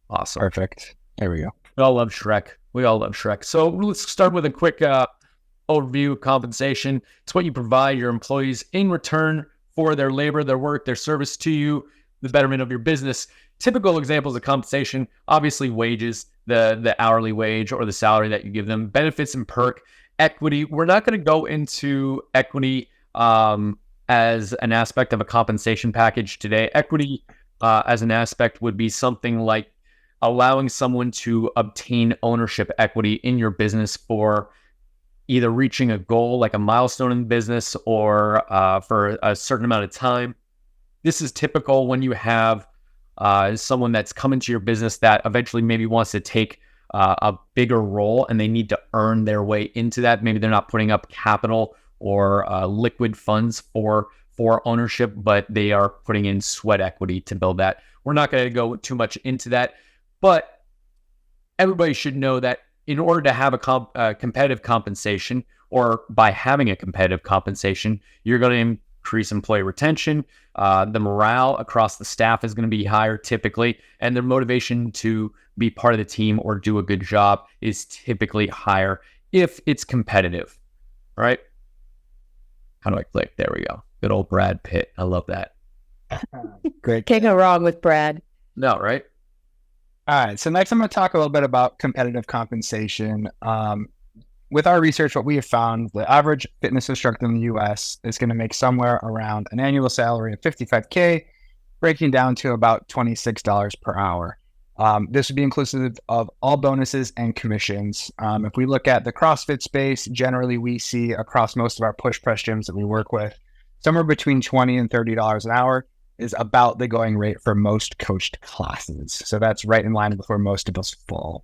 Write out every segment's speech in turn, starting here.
Awesome. Perfect. There we go. We all love Shrek. So let's start with a quick overview of compensation. It's what you provide your employees in return for their labor, their work, their service to you, the betterment of your business. Typical examples of compensation, obviously wages, the hourly wage or the salary that you give them, benefits and perk, equity. We're not going to go into equity as an aspect of a compensation package today. Equity as an aspect would be something like allowing someone to obtain ownership equity in your business for either reaching a goal like a milestone in the business or for a certain amount of time. This is typical when you have someone that's come into your business that eventually maybe wants to take a bigger role and they need to earn their way into that. Maybe they're not putting up capital or liquid funds for ownership, but they are putting in sweat equity to build that. We're not going to go too much into that, but everybody should know that in order to have a competitive compensation, or by having a competitive compensation, you're going to increase employee retention. The morale across the staff is going to be higher typically, and their motivation to be part of the team or do a good job is typically higher if it's competitive, right? How do I click? There we go. Good old Brad Pitt. I love that. Great. Can't go wrong with Brad. No, right? All right. So next I'm going to talk a little bit about competitive compensation. With our research, what we have found, the average fitness instructor in the US is going to make somewhere around an annual salary of $55K, breaking down to about $26 per hour. This would be inclusive of all bonuses and commissions. If we look at the CrossFit space, generally we see across most of our PushPress gyms that we work with, somewhere between $20 and $30 an hour is about the going rate for most coached classes. So that's right in line with where most of us fall.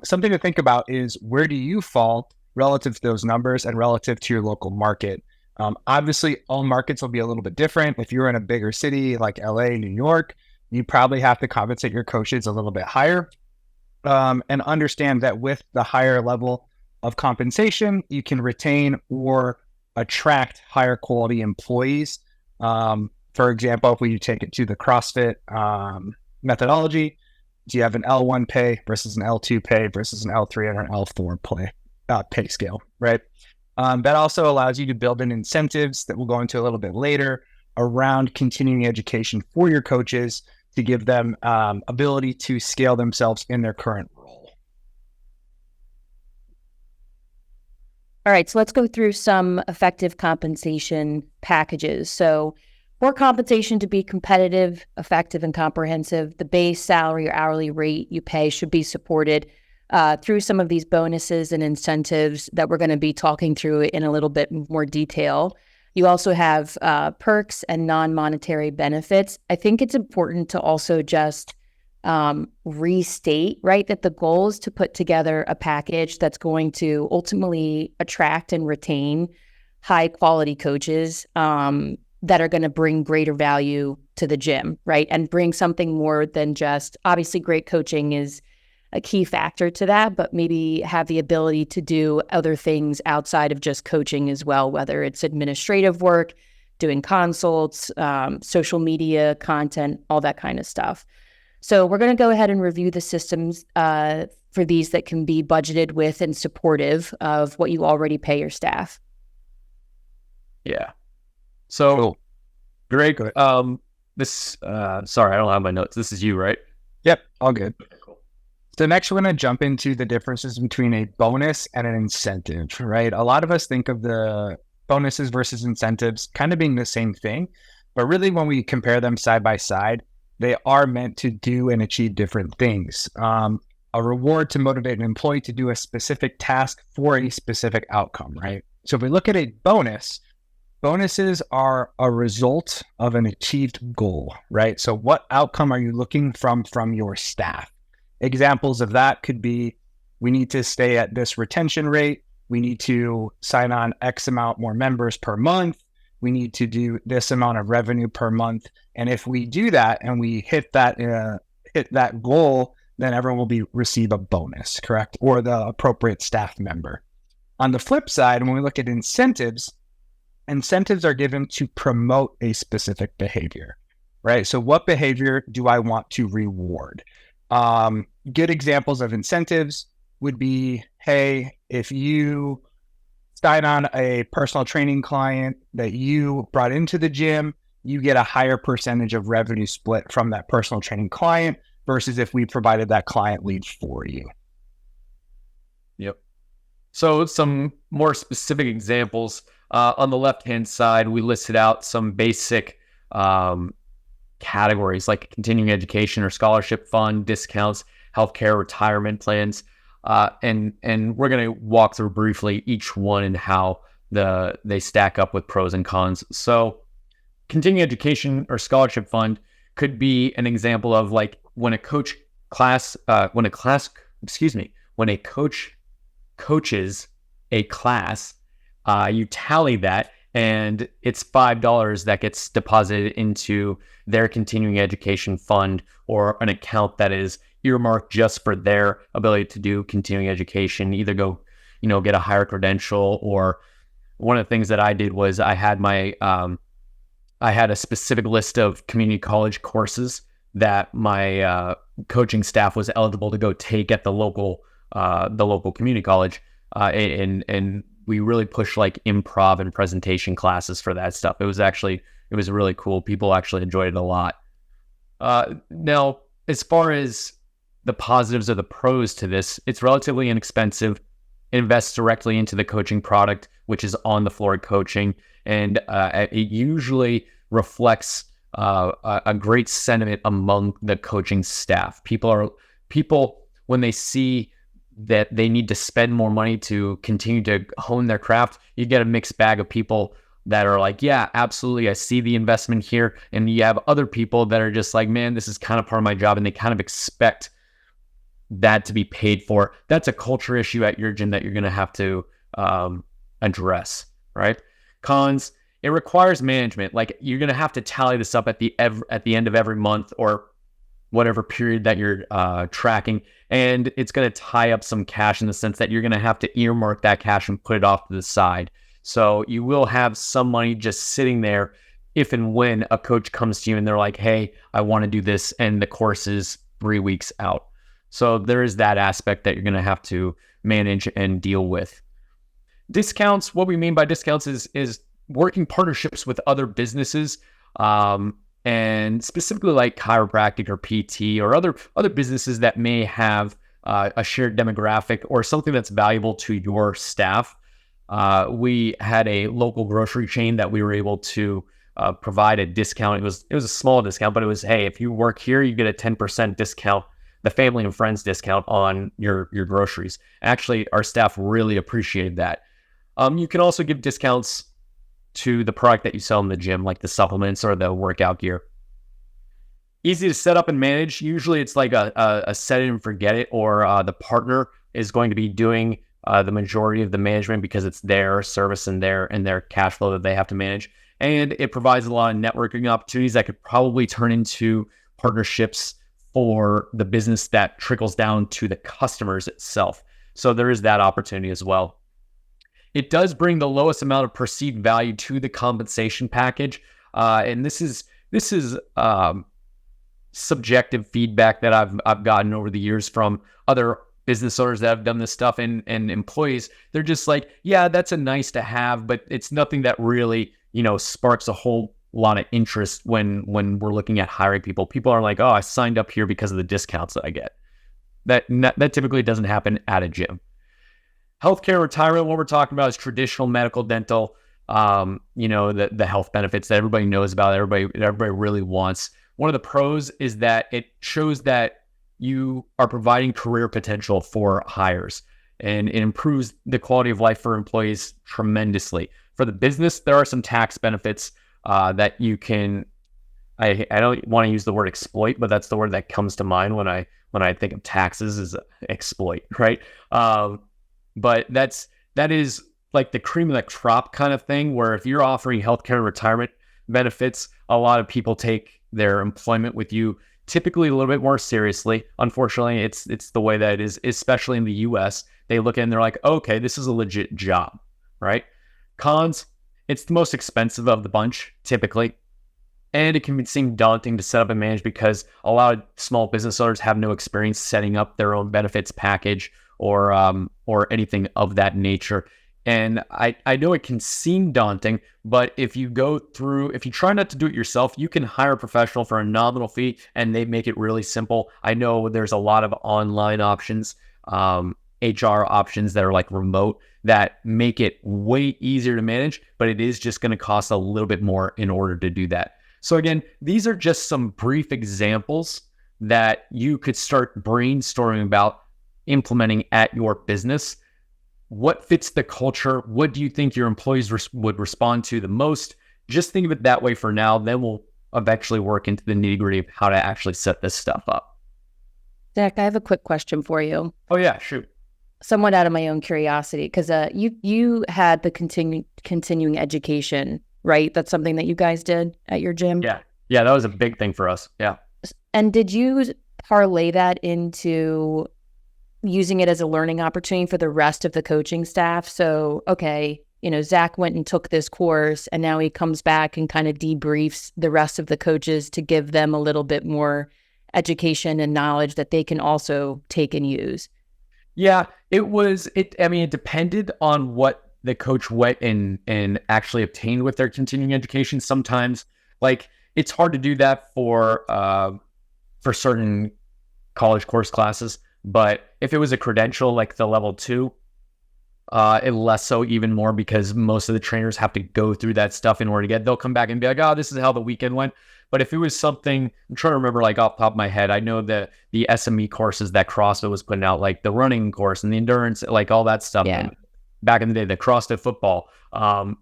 Something to think about is, where do you fall relative to those numbers and relative to your local market? Obviously, all markets will be a little bit different. If you're in a bigger city like LA, New York, you probably have to compensate your coaches a little bit higher. And understand that with the higher level of compensation, you can retain or attract higher quality employees. For example, if we take it to the CrossFit methodology, do you have an L1 pay versus an L2 pay versus an L3 and an L4 pay scale, right? That also allows you to build in incentives that we'll go into a little bit later around continuing education for your coaches to give them ability to scale themselves in their current role. All right, so let's go through some effective compensation packages. So for compensation to be competitive, effective, and comprehensive, the base salary or hourly rate you pay should be supported through some of these bonuses and incentives that we're going to be talking through in a little bit more detail. You also have perks and non-monetary benefits. I think it's important to also just restate, right, that the goal is to put together a package that's going to ultimately attract and retain high quality coaches that are going to bring greater value to the gym, right? And bring something more than just, obviously great coaching is a key factor to that, but maybe have the ability to do other things outside of just coaching as well, whether it's administrative work, doing consults, social media content, all that kind of stuff. So we're going to go ahead and review the systems for these that can be budgeted with and supportive of what you already pay your staff. Yeah. So, Cool. Greg, sorry, I don't have my notes. This is you, right? Yep, all good. Okay, cool. So next, we're going to jump into the differences between a bonus and an incentive, right? A lot of us think of the bonuses versus incentives kind of being the same thing, but really when we compare them side by side, they are meant to do and achieve different things. A reward to motivate an employee to do a specific task for a specific outcome, right? So if we look at a bonus, bonuses are a result of an achieved goal, right? So what outcome are you looking from your staff? Examples of that could be, we need to stay at this retention rate. We need to sign on X amount more members per month. We need to do this amount of revenue per month. And if we do that and we hit that goal, then everyone will receive a bonus, correct? Or the appropriate staff member. On the flip side, when we look at incentives are given to promote a specific behavior, right? So what behavior do I want to reward? Good examples of incentives would be, hey, if you sign on a personal training client that you brought into the gym, you get a higher percentage of revenue split from that personal training client versus if we provided that client lead for you. Yep. So some more specific examples. On the left-hand side, we listed out some basic categories like continuing education or scholarship fund, discounts, healthcare, retirement plans. And we're going to walk through briefly each one and how they stack up with pros and cons. So continuing education or scholarship fund could be an example of like when a coach coaches a class, you tally that and it's $5 that gets deposited into their continuing education fund or an account that is earmarked just for their ability to do continuing education, either go, get a higher credential. Or one of the things that I did was I had I had a specific list of community college courses that my coaching staff was eligible to go take at the local community college, and we really pushed like improv and presentation classes for that stuff. It was really cool. People actually enjoyed it a lot. Now, as far as the positives or the pros to this, it's relatively inexpensive. It invests directly into the coaching product, which is on the floor coaching, and it usually reflects a great sentiment among the coaching staff. People when they see that they need to spend more money to continue to hone their craft, you get a mixed bag of people that are like, yeah, absolutely, I see the investment here. And you have other people that are just like, man, this is kind of part of my job, and they kind of expect that to be paid for. That's a culture issue at your gym that you're going to have to address, right? Cons, it requires management. Like you're going to have to tally this up at the end of every month or whatever period that you're tracking. And it's going to tie up some cash in the sense that you're going to have to earmark that cash and put it off to the side. So you will have some money just sitting there if and when a coach comes to you and they're like, hey, I want to do this, and the course is 3 weeks out. So there is that aspect that you're going to have to manage and deal with. Discounts, what we mean by discounts is working partnerships with other businesses, and specifically like chiropractic or PT or other businesses that may have a shared demographic or something that's valuable to your staff. We had a local grocery chain that we were able to provide a discount. It was a small discount, but it was, hey, if you work here, you get a 10% discount, the family and friends discount on your groceries. Actually, our staff really appreciated that. You can also give discounts to the product that you sell in the gym, like the supplements or the workout gear. Easy to set up and manage. Usually it's like a set it and forget it, or the partner is going to be doing the majority of the management because it's their service and their cash flow that they have to manage. And it provides a lot of networking opportunities that could probably turn into partnerships for the business that trickles down to the customers itself. So there is that opportunity as well. It does bring the lowest amount of perceived value to the compensation package. And this is subjective feedback that I've gotten over the years from other business owners that have done this stuff and employees. They're just like, yeah, that's a nice to have, but it's nothing that really, sparks a whole lot of interest when we're looking at hiring people. People are like, oh, I signed up here because of the discounts that I get. That typically doesn't happen at a gym. Healthcare, retirement, what we're talking about is traditional medical, dental, the health benefits that everybody knows about, everybody really wants. One of the pros is that it shows that you are providing career potential for hires, and it improves the quality of life for employees tremendously. For the business, there are some tax benefits that you can, I don't want to use the word exploit, but that's the word that comes to mind when I think of taxes is exploit, right? But that is like the cream of the crop kind of thing, where if you're offering healthcare and retirement benefits, a lot of people take their employment with you typically a little bit more seriously. Unfortunately, it's the way that it is, especially in the US. They look at it and they're like, okay, this is a legit job, right? Cons, it's the most expensive of the bunch, typically. And it can seem daunting to set up and manage because a lot of small business owners have no experience setting up their own benefits package or anything of that nature. And I know it can seem daunting, but if you try not to do it yourself, you can hire a professional for a nominal fee and they make it really simple. I know there's a lot of online options, HR options that are like remote that make it way easier to manage, but it is just going to cost a little bit more in order to do that. So again, these are just some brief examples that you could start brainstorming about implementing at your business. What fits the culture? What do you think your employees would respond to the most? Just think of it that way for now. Then we'll eventually work into the nitty-gritty of how to actually set this stuff up. Zach, I have a quick question for you. Oh yeah, shoot. Somewhat out of my own curiosity, because you had the continuing education, right? That's something that you guys did at your gym? Yeah, that was a big thing for us. Yeah. And did you parlay that into using it as a learning opportunity for the rest of the coaching staff? So, okay, Zach went and took this course and now he comes back and kind of debriefs the rest of the coaches to give them a little bit more education and knowledge that they can also take and use. Yeah, it depended on what the coach went and actually obtained with their continuing education. Sometimes, like, it's hard to do that for certain college course classes. But if it was a credential like the level 2, it less so, even more, because most of the trainers have to go through that stuff in order to they'll come back and be like, oh, this is how the weekend went. But if it was something, I'm trying to remember, like off the top of my head, I know the SME courses that CrossFit was putting out, like the running course and the endurance, like all that stuff. Yeah. And back in the day, the CrossFit football,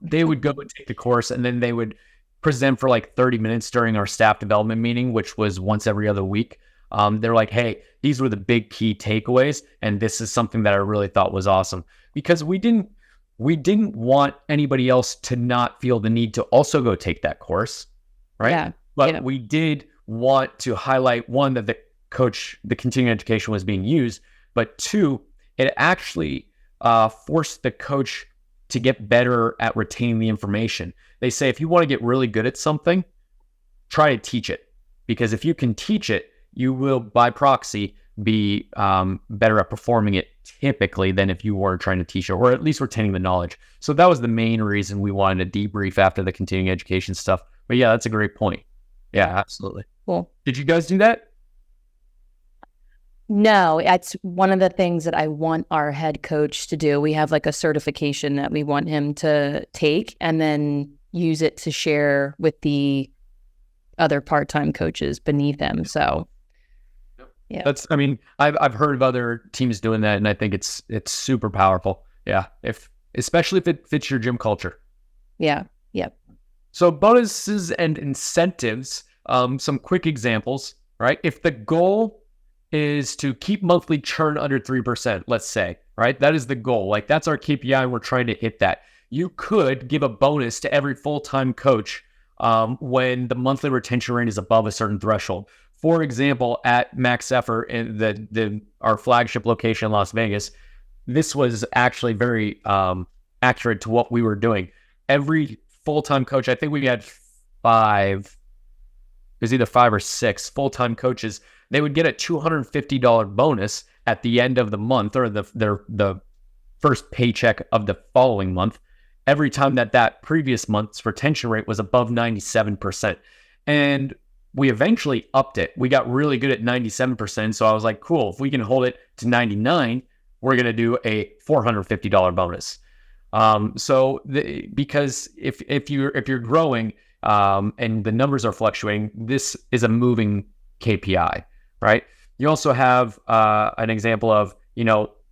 they would go and take the course and then they would present for like 30 minutes during our staff development meeting, which was once every other week. They're like, hey, these were the big key takeaways, and this is something that I really thought was awesome, because we didn't want anybody else to not feel the need to also go take that course, right? Yeah. But we did want to highlight, one, that the continuing education was being used, but two, it actually forced the coach to get better at retaining the information. They say if you want to get really good at something, try to teach it, because if you can teach it, you will, by proxy, be better at performing it typically than if you were trying to teach it, or at least retaining the knowledge. So that was the main reason we wanted to debrief after the continuing education stuff. But yeah, that's a great point. Yeah, absolutely. Cool. Did you guys do that? No, it's one of the things that I want our head coach to do. We have like a certification that we want him to take and then use it to share with the other part-time coaches beneath him. So yeah, I've heard of other teams doing that, and I think it's super powerful. Yeah, especially if it fits your gym culture. Yeah. Yep. So bonuses and incentives, some quick examples, right? If the goal is to keep monthly churn under 3%, let's say, right? That is the goal. Like, that's our KPI and we're trying to hit that. You could give a bonus to every full-time coach when the monthly retention rate is above a certain threshold. For example, at Max Effort in our flagship location in Las Vegas, this was actually very accurate to what we were doing. Every full-time coach, I think we had 5, it was either 5 or 6 full-time coaches, they would get a $250 bonus at the end of the month, or the first paycheck of the following month, every time that previous month's retention rate was above 97%. And we eventually upped it. We got really good at 97%. So I was like, cool, if we can hold it to 99, we're going to do a $450 bonus. Because if you're growing and the numbers are fluctuating, this is a moving KPI, right? You also have an example of,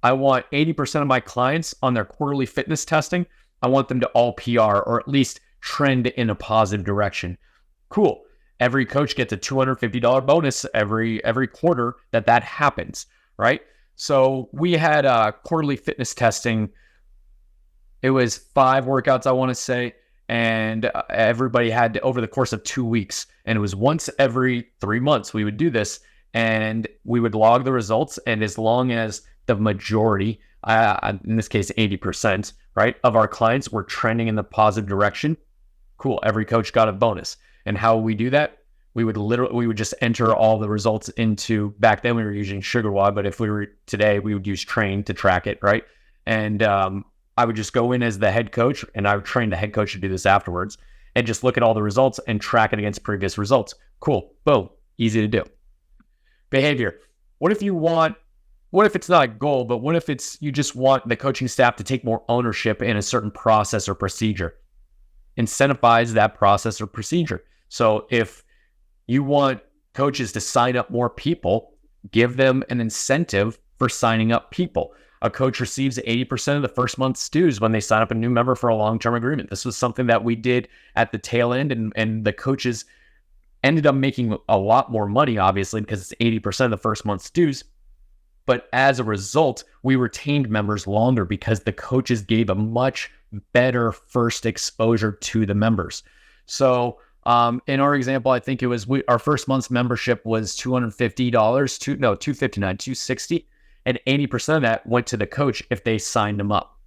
I want 80% of my clients on their quarterly fitness testing, I want them to all PR or at least trend in a positive direction. Cool. Every coach gets a $250 bonus every quarter that happens, right? So we had quarterly fitness testing. It was 5 workouts, I want to say, and everybody had over the course of 2 weeks. And it was once every 3 months we would do this, and we would log the results. And as long as the majority, in this case 80%, right, of our clients were trending in the positive direction, cool, every coach got a bonus. And how we do that, we would just enter all the results into, back then we were using SugarWad, but if we were today, we would use Train to track it, right? And I would just go in as the head coach, and I would train the head coach to do this afterwards, and just look at all the results and track it against previous results. Cool, boom, easy to do. Behavior. What if it's not a goal, but what if you just want the coaching staff to take more ownership in a certain process or procedure? Incentivize that process or procedure. So if you want coaches to sign up more people, give them an incentive for signing up people. A coach receives 80% of the first month's dues when they sign up a new member for a long-term agreement. This was something that we did at the tail end, and the coaches ended up making a lot more money, obviously, because it's 80% of the first month's dues. But as a result, we retained members longer because the coaches gave a much better first exposure to the members. So in our example, I think it was our first month's membership was $250, $260, and 80% of that went to the coach if they signed them up,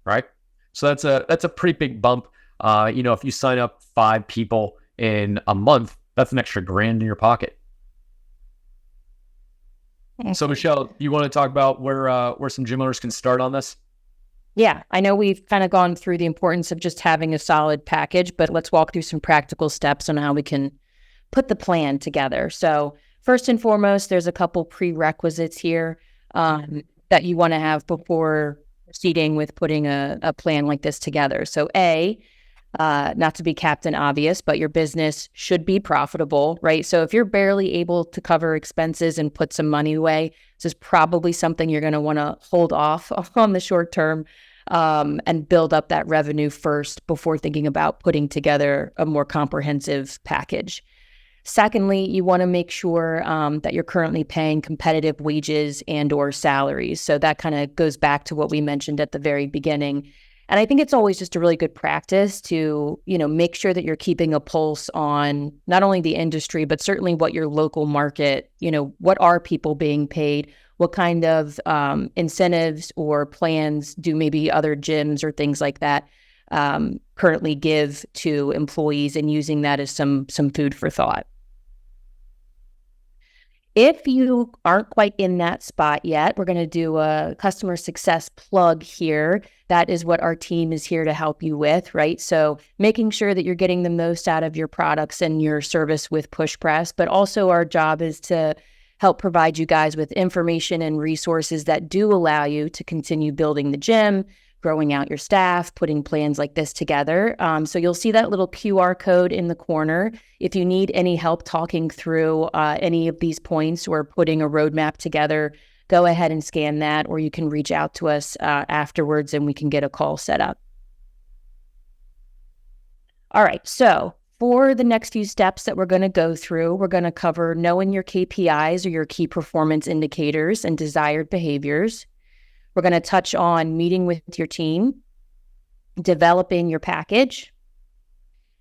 right? So that's a pretty big bump. If you sign up 5 people in a month, that's an extra $1,000 in your pocket. So Michelle, you want to talk about where some gym owners can start on this? Yeah, I know we've kind of gone through the importance of just having a solid package, but let's walk through some practical steps on how we can put the plan together. So first and foremost, there's a couple prerequisites here that you want to have before proceeding with putting a plan like this together. So not to be Captain Obvious, but your business should be profitable, right? So if you're barely able to cover expenses and put some money away, this is probably something you're going to want to hold off on the short term and build up that revenue first before thinking about putting together a more comprehensive package. Secondly, you want to make sure that you're currently paying competitive wages and or salaries. So that kind of goes back to what we mentioned at the very beginning. And I think it's always just a really good practice to, make sure that you're keeping a pulse on not only the industry, but certainly what your local market, what are people being paid? What kind of incentives or plans do maybe other gyms or things like that currently give to employees, and using that as some food for thought. If you aren't quite in that spot yet, we're going to do a customer success plug here. That is what our team is here to help you with, right? So making sure that you're getting the most out of your products and your service with PushPress, but also our job is to help provide you guys with information and resources that do allow you to continue building the gym, growing out your staff, putting plans like this together. So you'll see that little QR code in the corner. If you need any help talking through any of these points or putting a roadmap together, go ahead and scan that, or you can reach out to us afterwards and we can get a call set up. All right, so for the next few steps that we're going to go through, we're going to cover knowing your KPIs or your key performance indicators and desired behaviors. We're going to touch on meeting with your team, developing your package,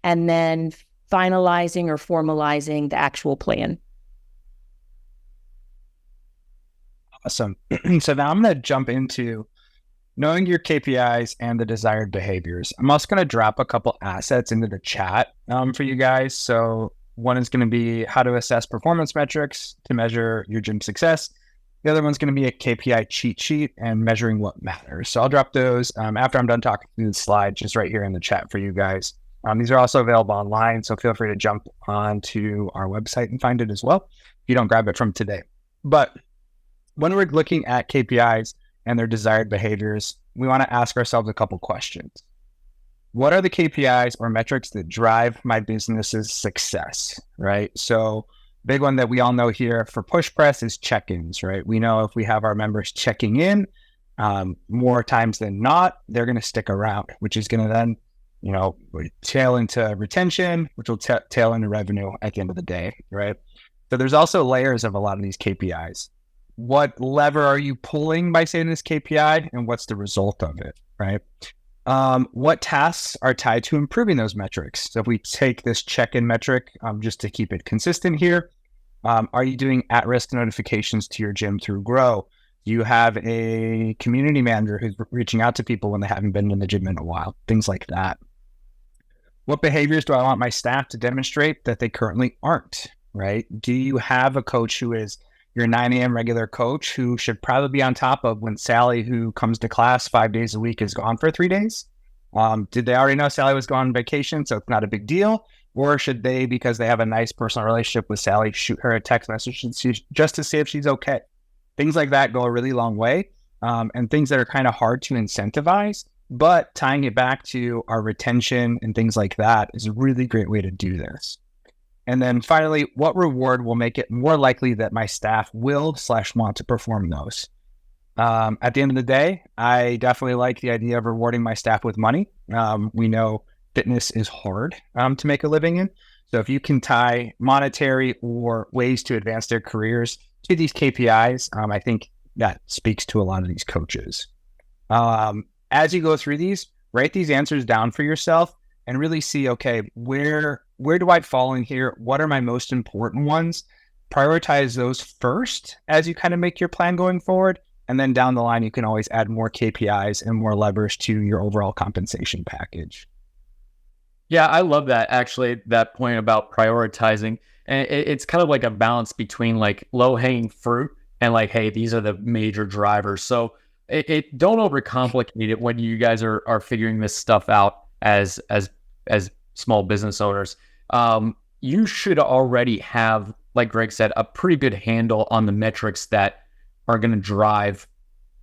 and then finalizing or formalizing the actual plan. Awesome. So now I'm going to jump into knowing your KPIs and the desired behaviors. I'm also going to drop a couple assets into the chat for you guys. So one is going to be how to assess performance metrics to measure your gym success. The other one's going to be a KPI cheat sheet and measuring what matters. So I'll drop those after I'm done talking through the slide, just right here in the chat for you guys. These are also available online, so feel free to jump onto our website and find it as well if you don't grab it from today. But when we're looking at KPIs and their desired behaviors, we want to ask ourselves a couple questions. What are the KPIs or metrics that drive my business's success, right? So big one that we all know here for PushPress is check-ins, right? We know if we have our members checking in more times than not, they're going to stick around, which is going to then, tail into retention, which will tail into revenue at the end of the day, right? So there's also layers of a lot of these KPIs. What lever are you pulling by saying this KPI, and what's the result of it, right? What tasks are tied to improving those metrics? So if we take this check-in metric, just to keep it consistent here, are you doing at-risk notifications to your gym through Grow? Do you have a community manager who's reaching out to people when they haven't been in the gym in a while? Things like that. What behaviors do I want my staff to demonstrate that they currently aren't, right? Do you have a coach who is your 9 a.m. regular coach who should probably be on top of when Sally, who comes to class 5 days a week, is gone for 3 days? Did they already know Sally was gone on vacation, so it's not a big deal? Or should they, because they have a nice personal relationship with Sally, shoot her a text message just to see if she's okay? Things like that go a really long way, and things that are kind of hard to incentivize, but tying it back to our retention and things like that is a really great way to do this. And then finally, what reward will make it more likely that my staff will/want to perform those? At the end of the day, I definitely like the idea of rewarding my staff with money. We know fitness is hard to make a living in. So if you can tie monetary or ways to advance their careers to these KPIs, I think that speaks to a lot of these coaches. As you go through these, write these answers down for yourself and really see, okay, where do I fall in here? What are my most important ones? Prioritize those first as you kind of make your plan going forward. And then down the line, you can always add more KPIs and more levers to your overall compensation package. Yeah, I love that, actually, that point about prioritizing. And it's kind of like a balance between like low-hanging fruit and like, hey, these are the major drivers. So don't overcomplicate it when you guys are figuring this stuff out as small business owners. You should already have, like Greg said, a pretty good handle on the metrics that are going to drive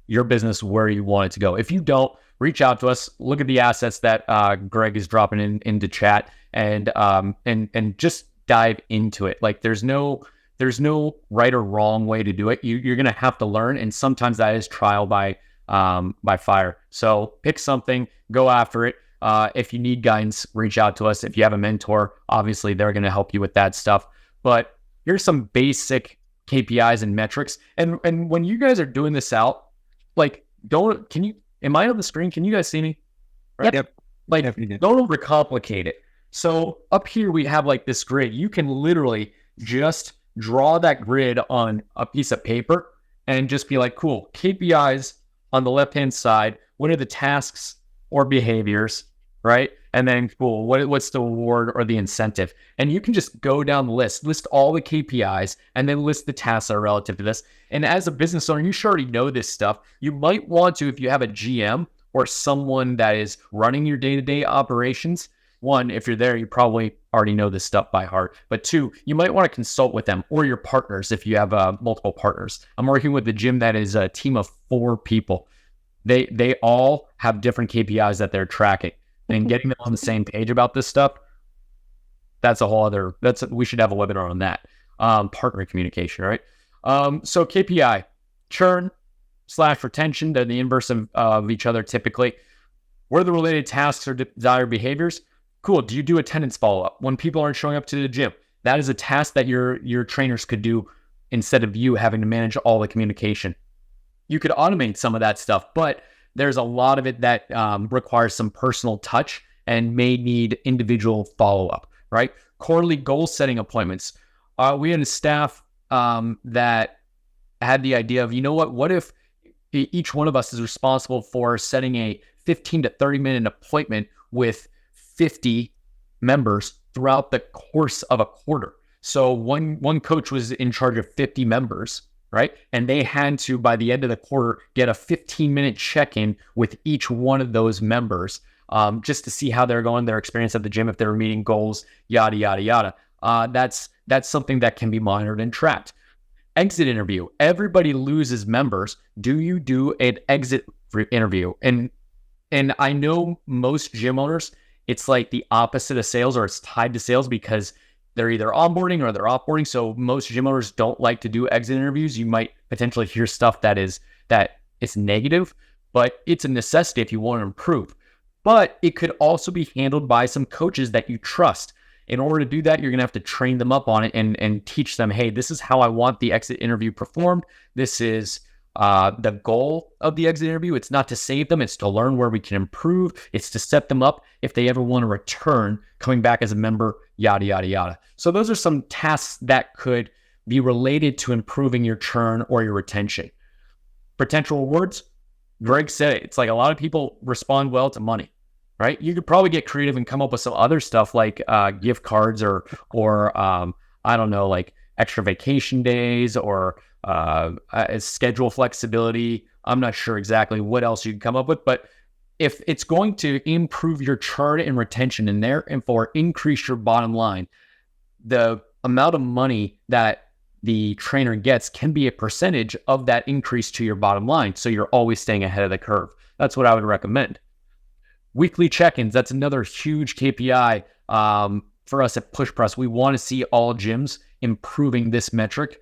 your business where you want it to go. If you don't, reach out to us, look at the assets that Greg is dropping into chat, and just dive into it. Like there's no right or wrong way to do it. You're going to have to learn, and sometimes that is trial by fire. So pick something, go after it. If you need guidance, reach out to us. If you have a mentor, obviously they're going to help you with that stuff. But here's some basic KPIs and metrics. And when you guys are doing this out, like am I on the screen? Can you guys see me? Right? Yep. Like, don't overcomplicate it. So up here we have like this grid. You can literally just draw that grid on a piece of paper and just be like, cool, KPIs on the left-hand side. What are the tasks or behaviors, right? And then cool, what's the reward or the incentive? And you can just go down the list all the KPIs, and then list the tasks that are relative to this. And as a business owner, you should already know this stuff. You might want to, if you have a GM or someone that is running your day-to-day operations, one, if you're there, you probably already know this stuff by heart. But two, you might want to consult with them or your partners if you have multiple partners. I'm working with the gym that is a team of 4 people. They all have different KPIs that they're tracking. And getting them on the same page about this stuff, that's a whole other, we should have a webinar on that. Partner communication, right? So KPI, churn / retention, they're the inverse of each other typically. What are the related tasks or desired behaviors? Cool, do you do attendance follow-up? When people aren't showing up to the gym, that is a task that your trainers could do instead of you having to manage all the communication. You could automate some of that stuff, but there's a lot of it that requires some personal touch and may need individual follow-up, right? Quarterly goal setting appointments. We had a staff that had the idea of, what if each one of us is responsible for setting a 15 to 30 minute appointment with 50 members throughout the course of a quarter. So one coach was in charge of 50 members, right? And they had to, by the end of the quarter, get a 15-minute check-in with each one of those members, just to see how they're going, their experience at the gym, if they're meeting goals, yada, yada, yada. That's something that can be monitored and tracked. Exit interview. Everybody loses members. Do you do an exit interview? And I know most gym owners, it's like the opposite of sales, or it's tied to sales because they're either onboarding or they're offboarding. So most gym owners don't like to do exit interviews. You might potentially hear stuff that is negative, but it's a necessity if you want to improve. But it could also be handled by some coaches that you trust. In order to do that, you're going to have to train them up on it and teach them, hey, this is how I want the exit interview performed. This is the goal of the exit interview. It's not to save them. It's to learn where we can improve. It's to set them up if they ever want to return, coming back as a member, yada, yada, yada. So those are some tasks that could be related to improving your churn or your retention. Potential rewards, Greg said it. It's like a lot of people respond well to money. right? You could probably get creative and come up with some other stuff like gift cards or I don't know, like extra vacation days or schedule flexibility. I'm not sure exactly what else you can come up with, but if it's going to improve your churn and retention in there and for increase your bottom line, the amount of money that the trainer gets can be a percentage of that increase to your bottom line. So you're always staying ahead of the curve. That's what I would recommend. Weekly check-ins, that's another huge KPI for us at PushPress. We want to see all gyms improving this metric.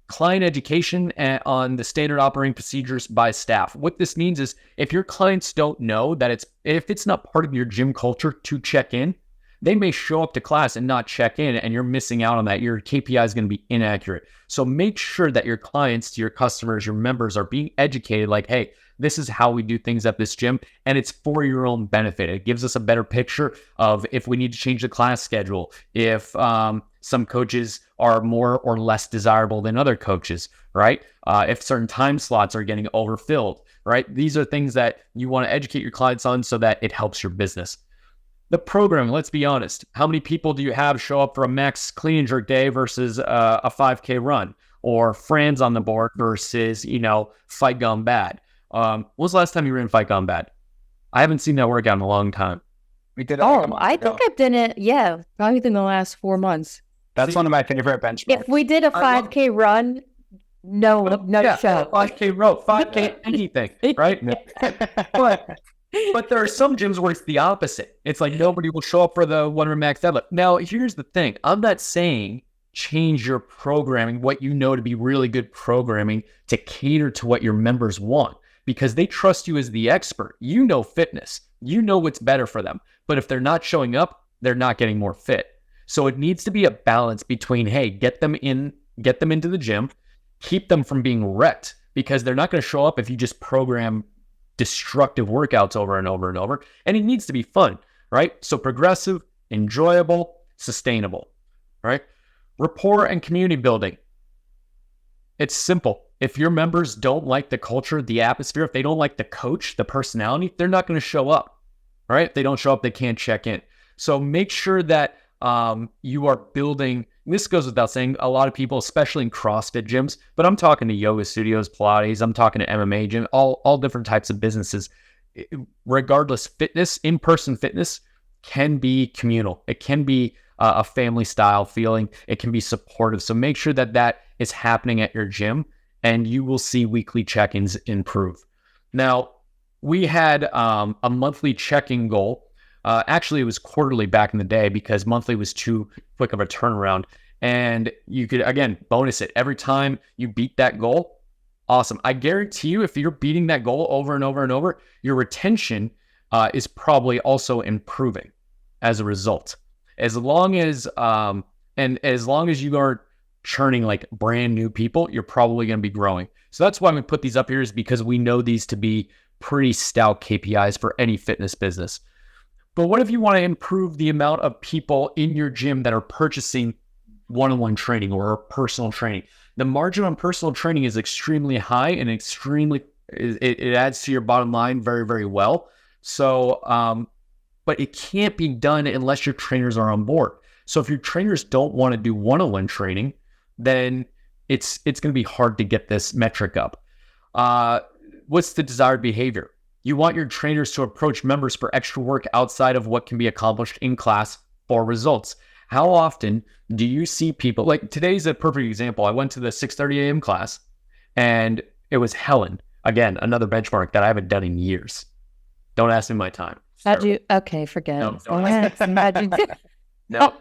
Client education on the standard operating procedures by staff. What this means is if your clients don't know that if it's not part of your gym culture to check in, they may show up to class and not check in, and you're missing out on that. Your KPI is going to be inaccurate. So make sure that your clients, your customers, your members are being educated like, hey, this is how we do things at this gym, and it's for your own benefit. It gives us a better picture of if we need to change the class schedule, if some coaches are more or less desirable than other coaches, right? If certain time slots are getting overfilled, right? These are things that you want to educate your clients on so that it helps your business. The programming, let's be honest. How many people do you have show up for a max clean and jerk day versus a 5K run, or Fran's on the board versus, Fight Gone Bad? When was the last time you ran Fight Gone Bad? I haven't seen that workout in a long time. We did. I think I've done it. Yeah, probably within the last 4 months. That's one of my favorite benchmarks. If we did a 5K run, no show. 5K row, 5K anything, right? But there are some gyms where it's the opposite. It's like nobody will show up for the 1 max deadlift. Now, here's the thing. I'm not saying change your programming, what you know to be really good programming, to cater to what your members want, because they trust you as the expert. You know fitness. You know what's better for them. But if they're not showing up, they're not getting more fit. So it needs to be a balance between, hey, get them into the gym, keep them from being wrecked, because they're not going to show up if you just program destructive workouts over and over and over. And it needs to be fun, right? So progressive, enjoyable, sustainable, right? Rapport and community building. It's simple. If your members don't like the culture, the atmosphere, if they don't like the coach, the personality, they're not going to show up, right? If they don't show up, they can't check in. So make sure that you are building, this goes without saying, a lot of people, especially in CrossFit gyms, but I'm talking to yoga studios, Pilates, I'm talking to MMA gym, all different types of businesses. Regardless, fitness, in-person fitness can be communal. It can be a family style feeling. It can be supportive. So make sure that is happening at your gym, and you will see weekly check-ins improve. Now, we had a monthly check-in goal. Actually, it was quarterly back in the day because monthly was too quick of a turnaround. And you could, again, bonus it. Every time you beat that goal, awesome. I guarantee you, if you're beating that goal over and over and over, your retention is probably also improving as a result. As long as you aren't churning like brand new people, you're probably going to be growing. So that's why we put these up here, is because we know these to be pretty stout KPIs for any fitness business. But what if you want to improve the amount of people in your gym that are purchasing one-on-one training or personal training? The margin on personal training is extremely high and it adds to your bottom line very, very well. So, but it can't be done unless your trainers are on board. So if your trainers don't want to do one-on-one training, then it's going to be hard to get this metric up. What's the desired behavior? You want your trainers to approach members for extra work outside of what can be accomplished in class for results. How often do you see people, like today's a perfect example. I went to the 6:30 a.m. class and it was Helen. Again, another benchmark that I haven't done in years. Don't ask me my time. Okay, forget No, it. No.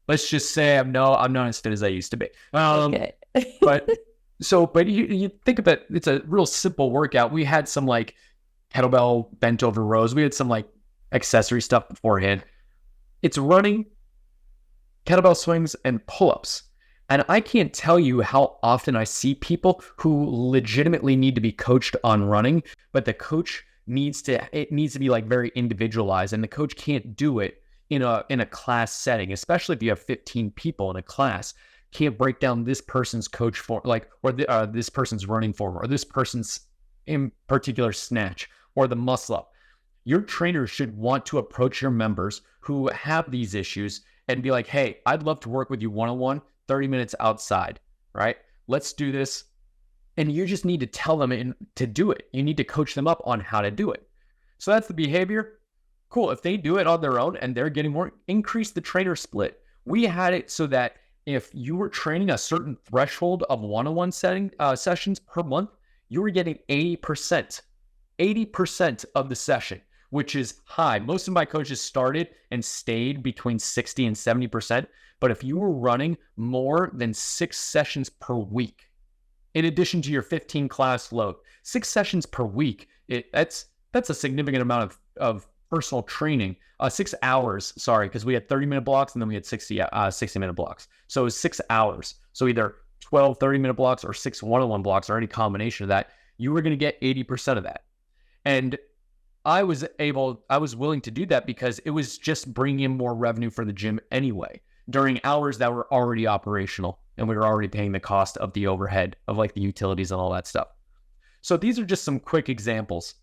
Let's just say I'm not as fit as I used to be. Okay. but you think of it, it's a real simple workout. We had some like kettlebell bent over rows. We had some like accessory stuff beforehand. It's running, kettlebell swings, and pull-ups. And I can't tell you how often I see people who legitimately need to be coached on running, but the coach needs to be like very individualized, and the coach can't do it in a class setting, especially if you have 15 people in a class. Can't break down this person's coach for this person's running form, or this person's in particular snatch, or the muscle up. Your trainer should want to approach your members who have these issues and be like, hey, I'd love to work with you one-on-one, 30 minutes outside, right? Let's do this. And you just need to tell them to do it. You need to coach them up on how to do it. So that's the behavior. Cool. If they do it on their own and they're getting more, increase the trainer split. We had it so that if you were training a certain threshold of one-on-one sessions per month, you were getting 80% of the session, which is high. Most of my coaches started and stayed between 60 and 70%. But if you were running more than 6 sessions per week, in addition to your 15 class load, 6 sessions per week, that's a significant amount of personal training. 6 hours, sorry, because we had 30-minute blocks and then we had 60-minute blocks. So it was 6 hours. So either 12 30-minute blocks or 6 one-on-one blocks or any combination of that, you were going to get 80% of that. And I was willing to do that because it was just bringing in more revenue for the gym anyway, during hours that were already operational and we were already paying the cost of the overhead of like the utilities and all that stuff. So these are just some quick examples.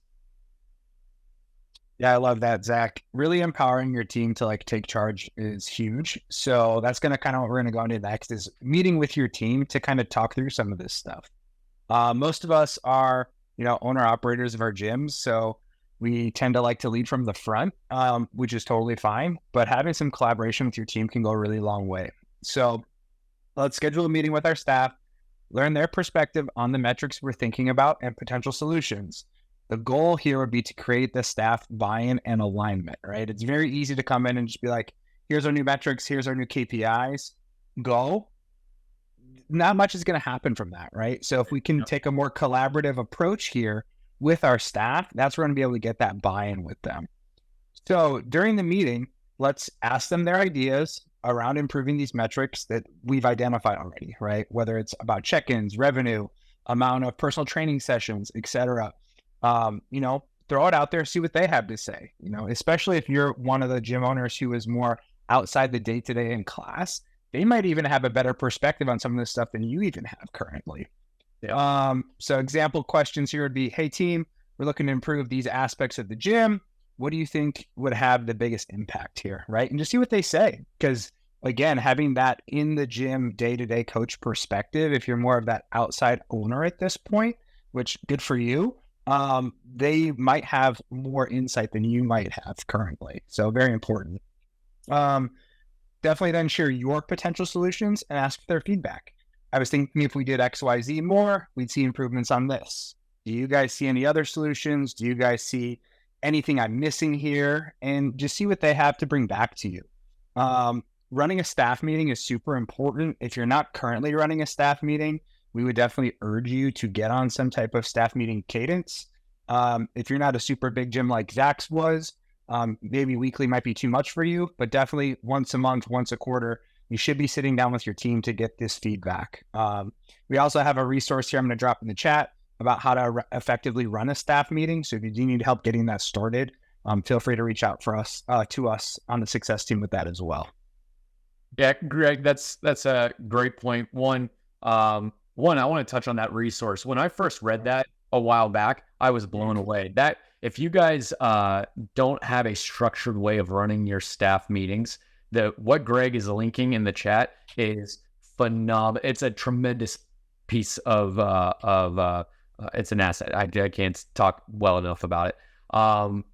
Yeah, I love that, Zach. Really empowering your team to like take charge is huge. So that's going to kind of what we're going to go into next is meeting with your team to kind of talk through some of this stuff. Most of us are, owner operators of our gyms. So we tend to like to lead from the front, which is totally fine. But having some collaboration with your team can go a really long way. So let's schedule a meeting with our staff, learn their perspective on the metrics we're thinking about and potential solutions. The goal here would be to create the staff buy-in and alignment, right? It's very easy to come in and just be like, here's our new metrics, here's our new KPIs, go. Not much is going to happen from that, right? So if we can take a more collaborative approach here with our staff, that's where we're going to be able to get that buy-in with them. So during the meeting, let's ask them their ideas around improving these metrics that we've identified already, right? Whether it's about check-ins, revenue, amount of personal training sessions, etc. Throw it out there, see what they have to say, especially if you're one of the gym owners who is more outside the day-to-day in class, they might even have a better perspective on some of this stuff than you even have currently. Yeah. So example questions here would be, hey team, we're looking to improve these aspects of the gym. What do you think would have the biggest impact here, right? And just see what they say. Because again, having that in the gym day-to-day coach perspective, if you're more of that outside owner at this point, which good for you, they might have more insight than you might have currently. So very important. Definitely then share your potential solutions and ask for their feedback. I was thinking if we did XYZ more, we'd see improvements on this. Do you guys see any other solutions? Do you guys see anything I'm missing here? And just see what they have to bring back to you. Running a staff meeting is super important. If you're not currently running a staff meeting, we would definitely urge you to get on some type of staff meeting cadence. If you're not a super big gym like Zach's was, maybe weekly might be too much for you, but definitely once a month, once a quarter, you should be sitting down with your team to get this feedback. We also have a resource here I'm going to drop in the chat about how to effectively run a staff meeting. So if you do need help getting that started, feel free to reach out to us on the success team with that as well. Yeah, Greg, that's a great point. One, I want to touch on that resource. When I first read that a while back, I was blown away. That if you guys don't have a structured way of running your staff meetings, what Greg is linking in the chat is phenomenal. It's a tremendous piece of it's an asset. I can't talk well enough about it.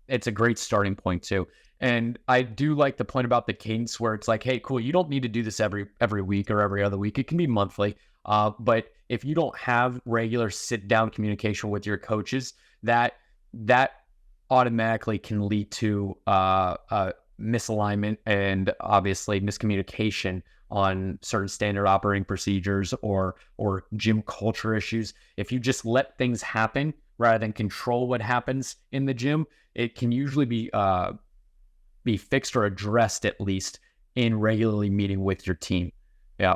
It's a great starting point too. And I do like the point about the cadence where it's like, hey, cool, you don't need to do this every week or every other week. It can be monthly. But if you don't have regular sit-down communication with your coaches, that automatically can lead to misalignment and obviously miscommunication on certain standard operating procedures or gym culture issues. If you just let things happen rather than control what happens in the gym, it can usually be fixed or addressed at least in regularly meeting with your team. Yeah.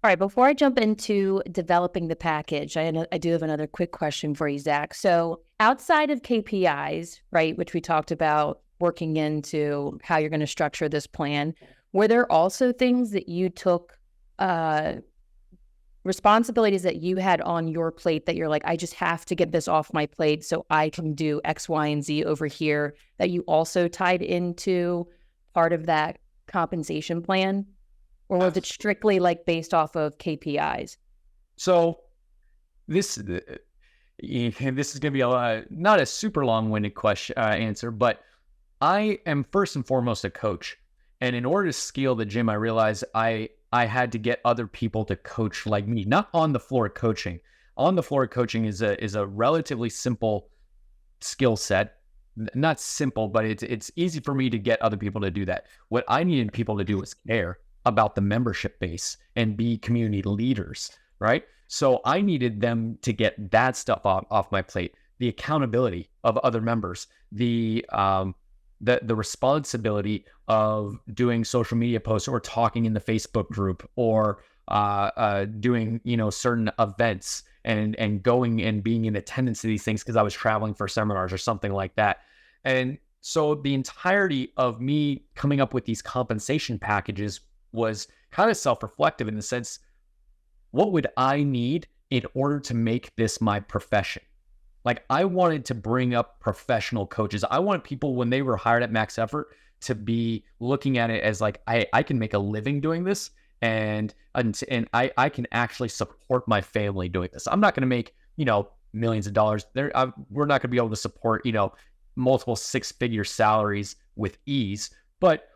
All right, before I jump into developing the package, I do have another quick question for you, Zach. So outside of KPIs, right, which we talked about working into how you're going to structure this plan, were there also things that you took responsibilities that you had on your plate that you're like, I just have to get this off my plate so I can do X, Y, and Z over here, that you also tied into part of that compensation plan? Or was it strictly like based off of KPIs? So this is going to be not a super long-winded question answer, but I am first and foremost a coach. And in order to scale the gym, I realized I had to get other people to coach like me, not on the floor coaching. On the floor coaching is a relatively simple skill set. Not simple, but it's easy for me to get other people to do that. What I needed people to do was care about the membership base and be community leaders, right? So I needed them to get that stuff off my plate, the accountability of other members, the responsibility of doing social media posts or talking in the Facebook group or doing, certain events and going and being in attendance to these things because I was traveling for seminars or something like that. And so the entirety of me coming up with these compensation packages was kind of self-reflective in the sense, what would I need in order to make this my profession? Like, I wanted to bring up professional coaches. I wanted people, when they were hired at Max Effort, to be looking at it as like, I can make a living doing this, and I can actually support my family doing this. I'm not going to make, millions of dollars. We're not going to be able to support, multiple six-figure salaries with ease. But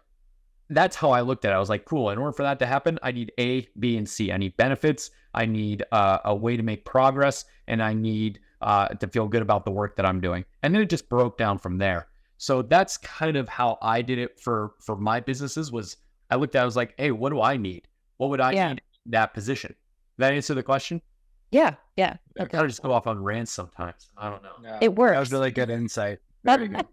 that's how I looked at it. I was like, cool, in order for that to happen, I need A, B, and C. I need benefits. I need a way to make progress, and I need to feel good about the work that I'm doing. And then it just broke down from there. So that's kind of how I did it for my businesses. Was I looked at it, I was like, hey, what do I need? What would I need in that position? Did that answer the question? Yeah. Okay. I kind of just go off on rants sometimes. I don't know. Yeah, it works. That was really good insight. Very good.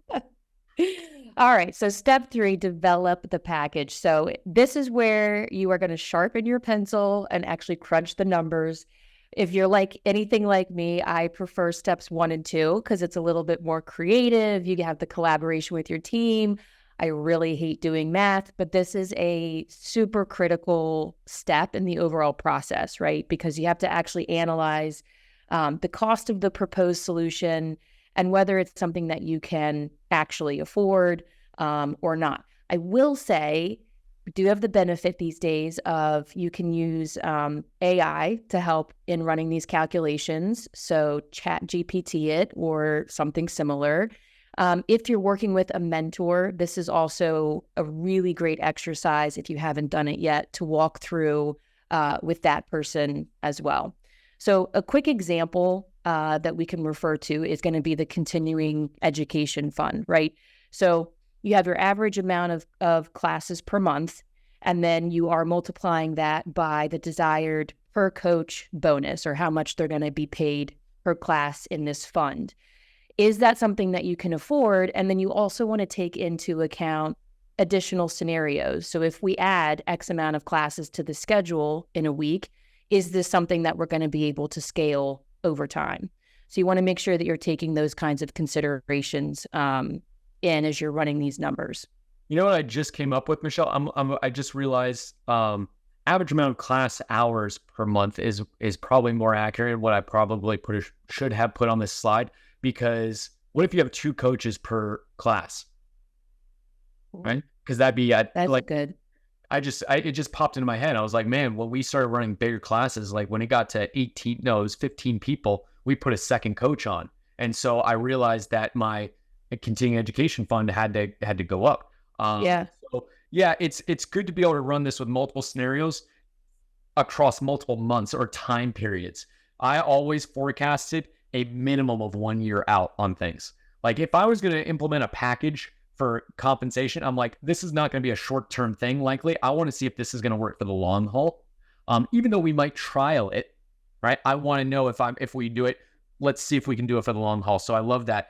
All right. So step 3, develop the package. So this is where you are going to sharpen your pencil and actually crunch the numbers. If you're like anything like me, I prefer steps 1 and 2 because it's a little bit more creative. You have the collaboration with your team. I really hate doing math, but this is a super critical step in the overall process, right? Because you have to actually analyze the cost of the proposed solution and whether it's something that you can actually afford or not. I will say, we do have the benefit these days of you can use AI to help in running these calculations. So chat GPT it or something similar. If you're working with a mentor, this is also a really great exercise, if you haven't done it yet, to walk through with that person as well. So a quick example that we can refer to is going to be the continuing education fund, right? So you have your average amount of classes per month, and then you are multiplying that by the desired per coach bonus, or how much they're going to be paid per class in this fund. Is that something that you can afford? And then you also want to take into account additional scenarios. So if we add X amount of classes to the schedule in a week, is this something that we're going to be able to scale over time? So you want to make sure that you're taking those kinds of considerations in as you're running these numbers. You know what I just came up with, Michelle? I just realized average amount of class hours per month is probably more accurate than what I probably should have put on this slide. Because what if you have 2 coaches per class, right? Because that'd be That's like good. it just popped into my head. I was like, man, when we started running bigger classes, like when it got to it was 15 people, we put a second coach on, and so I realized that my continuing education fund had to go up. So yeah, it's good to be able to run this with multiple scenarios across multiple months or time periods. I always forecasted a minimum of 1 year out on things. Like if I was going to implement a package for compensation, I'm like, this is not going to be a short-term thing. Likely, I want to see if this is going to work for the long haul. Even though we might trial it, right? I want to know if we do it, let's see if we can do it for the long haul. So I love that.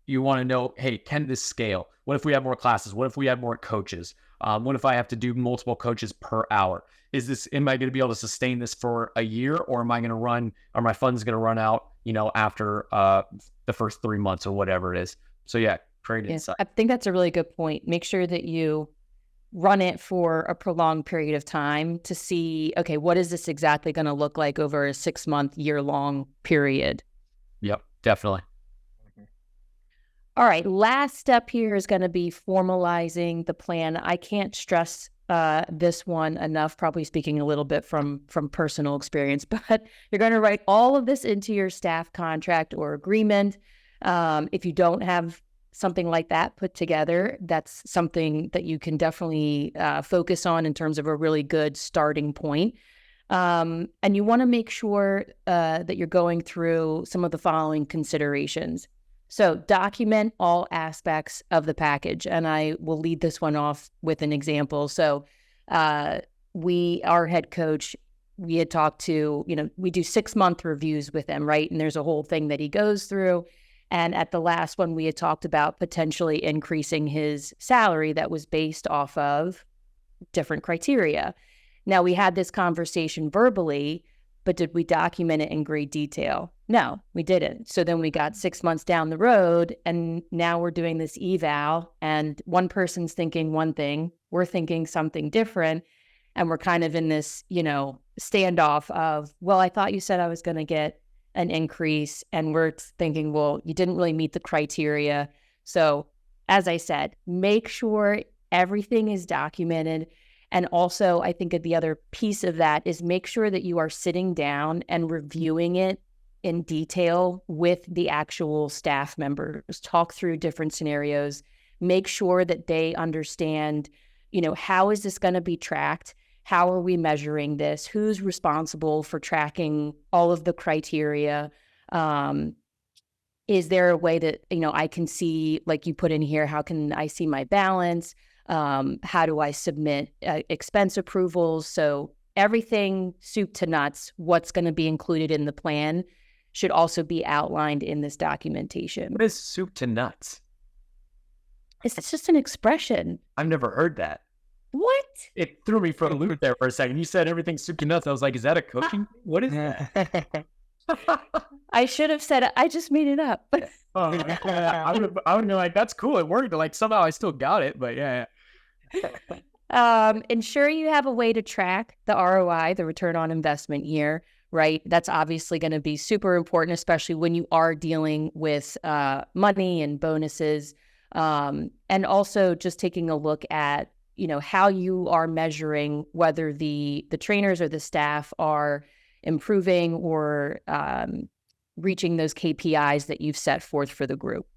You want to know, hey, can this scale? What if we have more classes? What if we have more coaches? What if I have to do multiple coaches per hour? Am I going to be able to sustain this for a year, or are my funds going to run out, after the first 3 months or whatever it is? So yeah, great insight. I think that's a really good point. Make sure that you run it for a prolonged period of time to see, okay, what is this exactly going to look like over a 6-month, year-long period? Yep, definitely. All right, last step here is going to be formalizing the plan. I can't stress this one enough, probably speaking a little bit from personal experience, but you're going to write all of this into your staff contract or agreement. If you don't have something like that put together, that's something that you can definitely focus on in terms of a really good starting point. And you want to make sure that you're going through some of the following considerations. So document all aspects of the package. And I will lead this one off with an example. So our head coach, we had talked to, we do 6-month reviews with him, right? And there's a whole thing that he goes through. And at the last one, we had talked about potentially increasing his salary that was based off of different criteria. Now, we had this conversation verbally, but did we document it in great detail? No, we didn't. So then we got 6 months down the road, and now we're doing this eval, and one person's thinking one thing, we're thinking something different, and we're kind of in this, standoff of, well, I thought you said I was going to get an increase, and we're thinking, well, you didn't really meet the criteria. So as I said, make sure everything is documented. And also, I think the other piece of that is make sure that you are sitting down and reviewing it in detail with the actual staff members. Talk through different scenarios. Make sure that they understand, how is this going to be tracked? How are we measuring this? Who's responsible for tracking all of the criteria? Is there a way that, I can see, like you put in here, how can I see my balance? How do I submit expense approvals? So everything soup to nuts, what's going to be included in the plan should also be outlined in this documentation. What is soup to nuts? It's just an expression. I've never heard that. What? It threw me for a loop there for a second. You said everything's soup to nuts. I was like, is that a coaching? What is that? I should have said, I just made it up. I would have been like, that's cool. It worked. Like somehow I still got it, but yeah. Ensure you have a way to track the ROI, the return on investment here, right? That's obviously going to be super important, especially when you are dealing with money and bonuses. And also just taking a look at, how you are measuring whether the trainers or the staff are improving or reaching those KPIs that you've set forth for the group.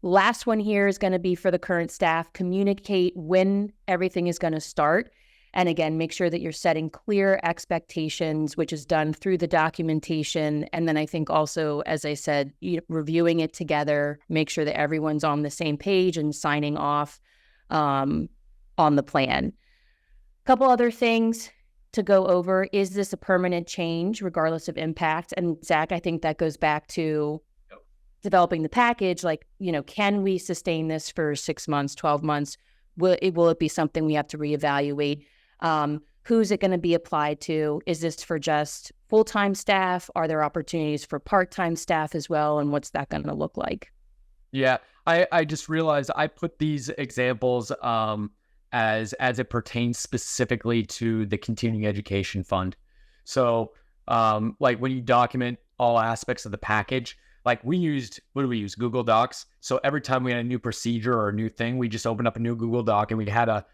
Last one here is going to be for the current staff. Communicate when everything is going to start. And again, make sure that you're setting clear expectations, which is done through the documentation. And then I think also, as I said, reviewing it together, make sure that everyone's on the same page and signing off on the plan. A couple other things to go over. Is this a permanent change regardless of impact? And Zach, I think that goes back to developing the package. Like, can we sustain this for 6 months, 12 months? Will it be something we have to reevaluate? Who's it going to be applied to? Is this for just full-time staff? Are there opportunities for part-time staff as well? And what's that going to look like? Yeah, I just realized I put these examples as it pertains specifically to the continuing education fund. So like when you document all aspects of the package, like what do we use? Google Docs. So every time we had a new procedure or a new thing, we just opened up a new Google Doc and we had a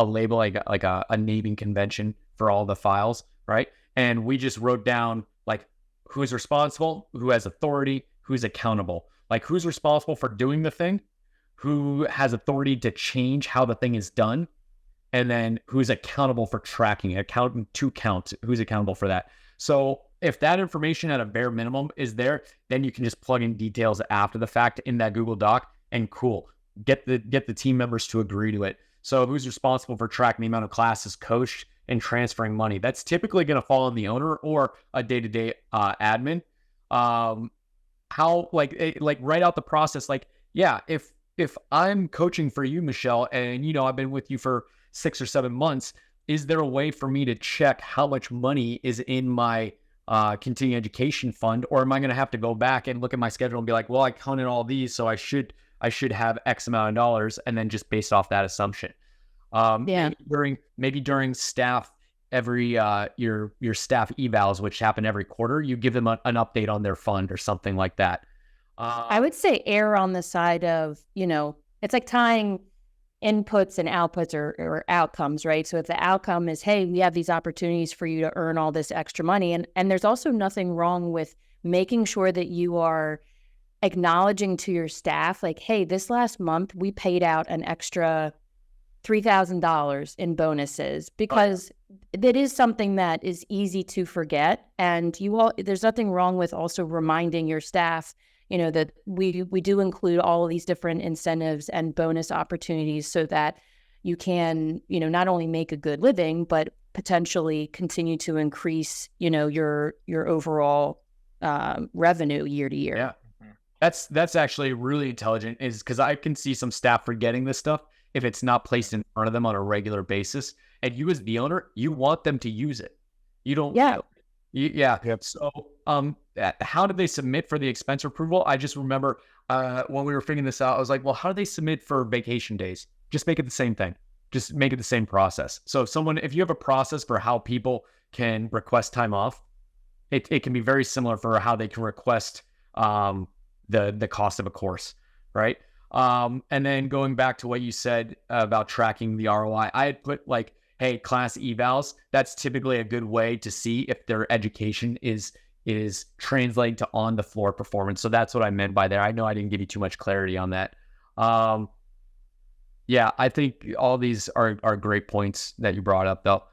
label, like a naming convention for all the files, right? And we just wrote down like who's responsible, who has authority, who's accountable, like who's responsible for doing the thing, who has authority to change how the thing is done, and then who's accountable for tracking it, who's accountable for that. So if that information at a bare minimum is there, then you can just plug in details after the fact in that Google Doc, and cool, get the team members to agree to it. So who's responsible for tracking the amount of classes coached and transferring money? That's typically going to fall on the owner or a day-to-day admin. How like write out the process. Like, yeah, if I'm coaching for you, Michelle, and I've been with you for 6 or 7 months, is there a way for me to check how much money is in my continuing education fund? Or am I going to have to go back and look at my schedule and be like, well, I counted all these, so I should I should have X amount of dollars, and then just based off that assumption. Yeah. Maybe during staff every your staff evals, which happen every quarter, you give them an update on their fund or something like that. I would say err on the side of, it's like tying inputs and outputs or outcomes, right? So if the outcome is, hey, we have these opportunities for you to earn all this extra money, and there's also nothing wrong with making sure that you are acknowledging to your staff, like, hey, this last month we paid out an extra $3,000 in bonuses, because that is something that is easy to forget. And there's nothing wrong with also reminding your staff, that we do include all of these different incentives and bonus opportunities so that you can, not only make a good living, but potentially continue to increase, your overall revenue year to year. Yeah. That's actually really intelligent, is because I can see some staff forgetting this stuff if it's not placed in front of them on a regular basis. And you as the owner, you want them to use it. You don't. Yeah. Yeah. Yep. So, how did they submit for the expense approval? I just remember when we were figuring this out, I was like, well, how do they submit for vacation days? Just make it the same thing. Just make it the same process. So if you have a process for how people can request time off, it can be very similar for how they can request the cost of a course, right? And then going back to what you said about tracking the ROI, I had put like, hey, class evals, that's typically a good way to see if their education is translating to on the floor performance. So that's what I meant by there. I know I didn't give you too much clarity on that. Yeah, I think all these are great points that you brought up, though.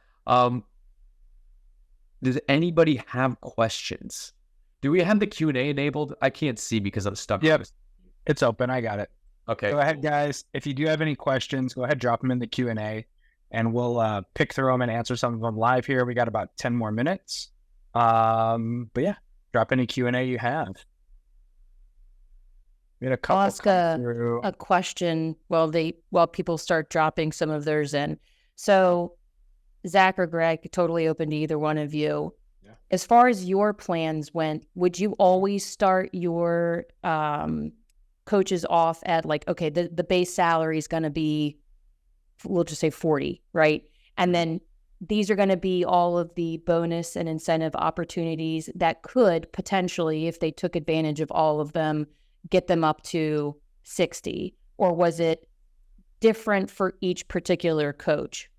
Does anybody have questions? Do we have the Q&A enabled? I can't see because I'm stuck. Yep, it's open. I got it. Okay. Go ahead, guys. If you do have any questions, go ahead, drop them in the Q&A, and we'll pick through them and answer some of them live here. We got about 10 more minutes. But yeah, drop any Q&A you have. We had a couple I'll ask a question while people start dropping some of theirs in. So Zach or Greg, totally open to either one of you. Yeah. As far as your plans went, would you always start your coaches off at like, okay, the base salary is going to be, we'll just say 40, right? And then these are going to be all of the bonus and incentive opportunities that could potentially, if they took advantage of all of them, get them up to 60? Or was it different for each particular coach?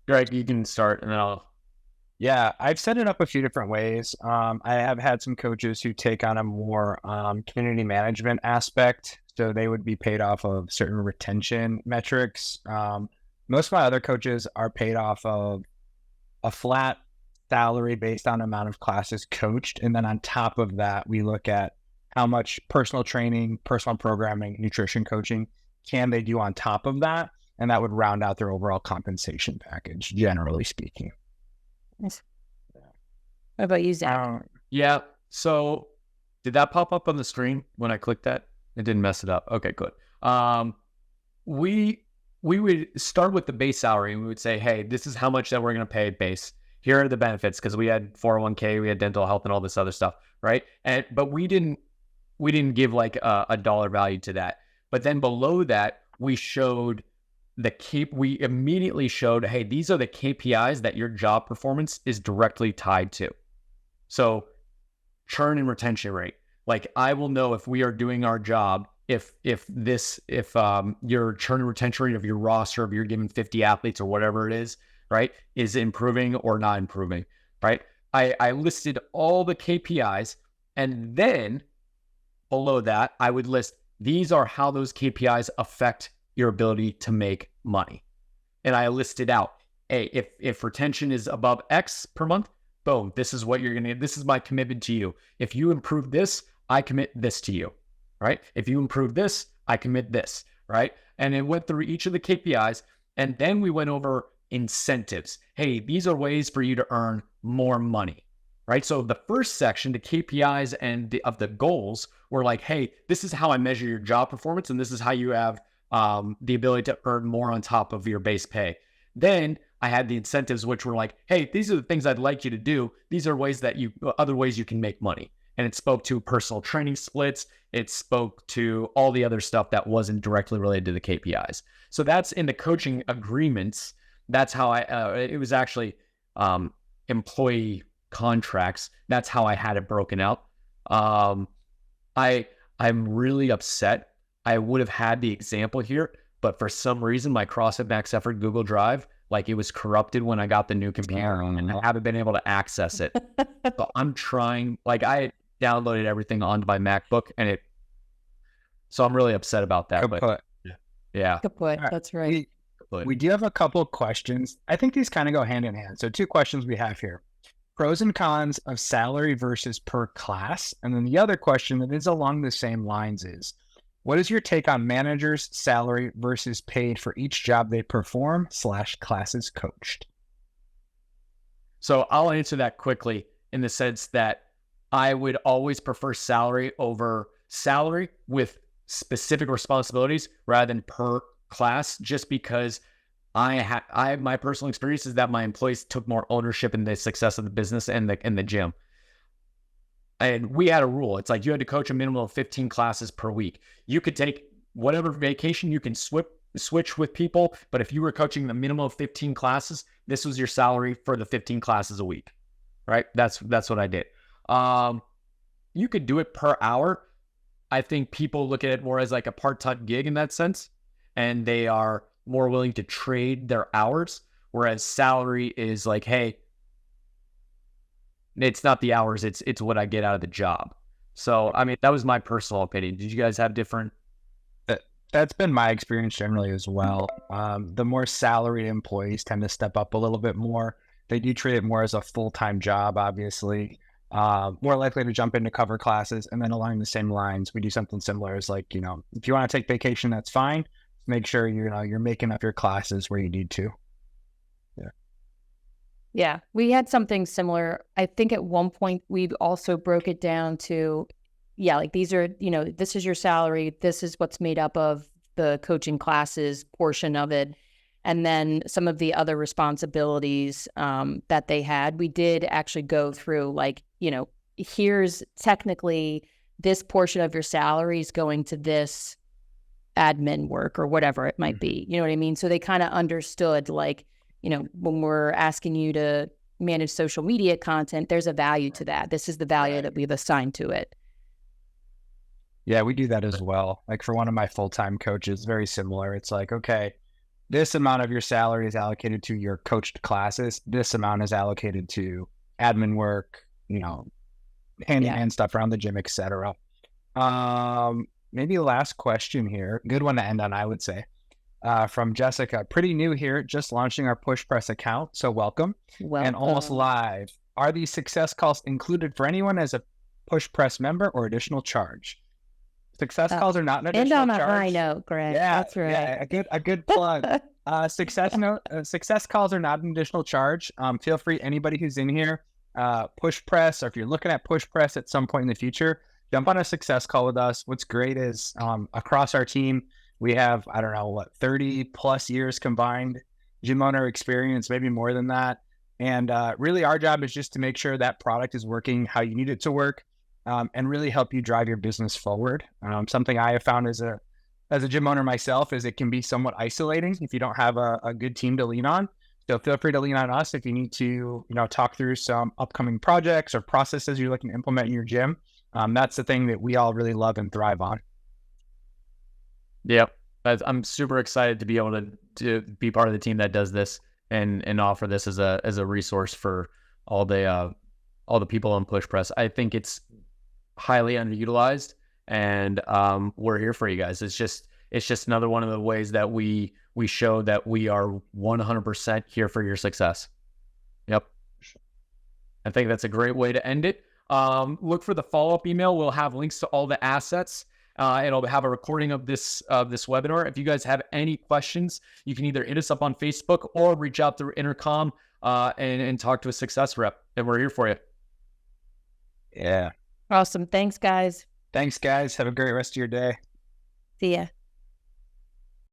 Greg, you can start and then I'll... Yeah, I've set it up a few different ways. I have had some coaches who take on a more community management aspect. So they would be paid off of certain retention metrics. Most of my other coaches are paid off of a flat salary based on amount of classes coached. And then on top of that, we look at how much personal training, personal programming, nutrition coaching can they do on top of that. And that would round out their overall compensation package, generally speaking. Nice. What about you, Zach? Yeah. So did that pop up on the screen when I clicked that? It didn't mess it up. Okay, good. We would start with the base salary and we would say, hey, this is how much that we're going to pay base. Here are the benefits, because we had 401k, we had dental health and all this other stuff, right? But we didn't give like a dollar value to that. But then below that, we showed we immediately showed, hey, these are the KPIs that your job performance is directly tied to. So churn and retention rate. Like, I will know if we are doing our job, if your churn and retention rate of your roster, if you're giving 50 athletes or whatever it is, right, is improving or not improving, right? I listed all the KPIs, and then below that, I would list, these are how those KPIs affect your ability to make money. And I listed out, hey, if retention is above X per month, boom, this is what you're going to get. This is my commitment to you. If you improve this, I commit this to you, right? If you improve this, I commit this, right? And it went through each of the KPIs. And then we went over incentives. Hey, these are ways for you to earn more money, right? So the first section, the KPIs and of the goals were like, hey, this is how I measure your job performance. And this is how you have the ability to earn more on top of your base pay. Then I had the incentives, which were like, hey, these are the things I'd like you to do. These are other ways you can make money. and it spoke to personal training splits. It spoke to all the other stuff that wasn't directly related to the KPIs. So that's in the coaching agreements. That's how it was actually employee contracts. That's how I had it broken out. I'm really upset. I would have had the example here, but for some reason, my CrossFit Max Effort Google Drive, like it was corrupted when I got the new computer and I haven't been able to access it. So I'm trying, like I downloaded everything onto my MacBook so I'm really upset about that. Good but put. yeah. Good point. All right. That's right. We do have a couple of questions. I think these kind of go hand in hand. So 2 questions we have here. Pros and cons of salary versus per class. And then the other question that is along the same lines is, what is your take on managers' salary versus paid for each job they perform / classes coached? So I'll answer that quickly in the sense that I would always prefer salary over salary with specific responsibilities rather than per class, just because my personal experience is that my employees took more ownership in the success of the business and the gym. And we had a rule. It's like you had to coach a minimum of 15 classes per week. You could take whatever vacation, you can switch with people, but if you were coaching the minimum of 15 classes, this was your salary for the 15 classes a week, right? That's what I did. You could do it per hour. I think people look at it more as like a part-time gig in that sense, and they are more willing to trade their hours, whereas salary is like, hey, it's not the hours, it's what I get out of the job. So, I mean, that was my personal opinion. Did you guys have different? That's been my experience generally as well. The more salaried employees tend to step up a little bit more. They do treat it more as a full-time job, obviously. More likely to jump in to cover classes. And then along the same lines, we do something similar as like, if you want to take vacation, that's fine. Make sure you're making up your classes where you need to. Yeah, we had something similar. I think at one point we also broke it down to, like these are, this is your salary. This is what's made up of the coaching classes portion of it. And then some of the other responsibilities that they had, we did actually go through like, here's technically this portion of your salary is going to this admin work or whatever it might be. You know what I mean? So they kind of understood like, when we're asking you to manage social media content, there's a value to that. This is the value that we've assigned to it. Yeah, we do that as well. Like for one of my full-time coaches, very similar. It's like, okay, this amount of your salary is allocated to your coached classes. This amount is allocated to admin work, hand-in-hand stuff around the gym, etc. Maybe last question here. Good one to end on, I would say. From Jessica, pretty new here, just launching our PushPress account, so welcome. And almost live. Are these success calls included for anyone as a PushPress member or additional charge? Success calls are not an additional charge. And on a high note, Greg. Yeah, that's right. Yeah, a good plug. Success calls are not an additional charge. Feel free, anybody who's in here, PushPress, or if you're looking at PushPress at some point in the future, jump on a success call with us. What's great is across our team, we have, 30 plus years combined gym owner experience, maybe more than that. And really our job is just to make sure that product is working how you need it to work, and really help you drive your business forward. Something I have found as a gym owner myself is it can be somewhat isolating if you don't have a good team to lean on. So feel free to lean on us if you need to, talk through some upcoming projects or processes you're looking to implement in your gym. That's the thing that we all really love and thrive on. Yep. I'm super excited to be able to be part of the team that does this and offer this as a resource for all the people on PushPress. I think it's highly underutilized, and we're here for you guys. It's just another one of the ways that we show that we are 100% here for your success. Yep. I think that's a great way to end it. Look for the follow-up email. We'll have links to all the assets. It'll have a recording of this webinar. If you guys have any questions, you can either hit us up on Facebook or reach out through Intercom and talk to a success rep, and we're here for you. Yeah. Awesome. Thanks, guys. Thanks, guys. Have a great rest of your day. See ya.